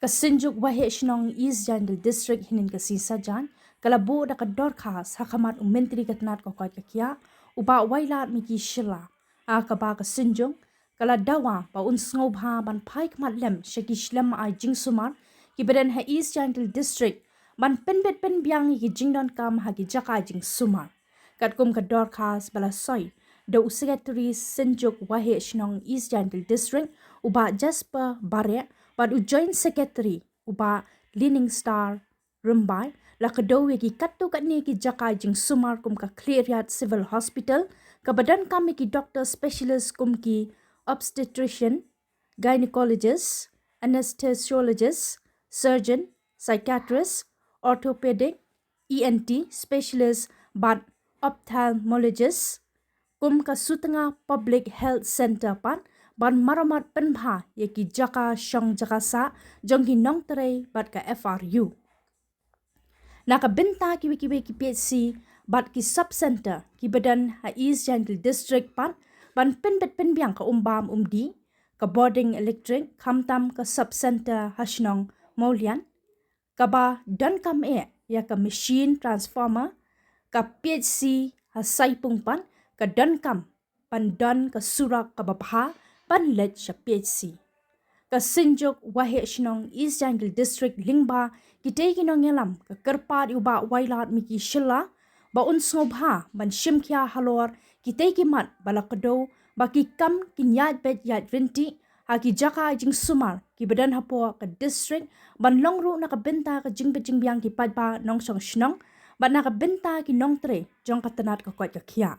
Synjuk Waheh Shnong EJHD district hinin sajan kalabu da dorkas hakamat Myntri katnat koit khiah uba wailat miki shila akaba Synjuk kala Dawa pa unsngobha ban paik matlem shakishlem ai jingsumar kibadan ha EJHD district ban pynbiang ki jingdon kam ha ki jaka jingsumar katkum dorkas bala soy da secretary Synjuk Waheh Shnong EJHD district uba Jasper bare But joint secretary uba Leaning Star Rumbai la kedowe ki katu katni ki jaka jingsumar kum ka Cleariat Civil Hospital ka badan kami ki doctor specialist kum ki obstetrician, gynecologist, anesthesiologist, surgeon, psychiatrist, orthopedic, ENT specialist but ophthalmologist kum ka sutanga public health center pan ban maramat penbha yaki jaka shong jaka sa jongki nong terai bat ka FRU. Naka binta ki PHC bat ki sub center ki badan ha EJHD district ban pynbiang ka umbam umdi ka boarding electric kamtam ka sub center hashnong molian ka ba dan kam ya ka machine transformer ka PHC ha saipung pan ka dan kam pan dan ka surak ka babha panlet sa PHC. Ka Synjuk Waheh Shnong EJHD district lingba kitay kinongelam ka kerpat uba wailat miki shila ba unsngobha ban shimkya halor kitay kimat balakado baki kam kinyat bet yat rinti haki jaka jingsumar ki badan hapo ka district ban longru nakabenta ka jingbiang ki padba nong song shnong ban nakabenta ki nong tre jong katanat ka koit khiah.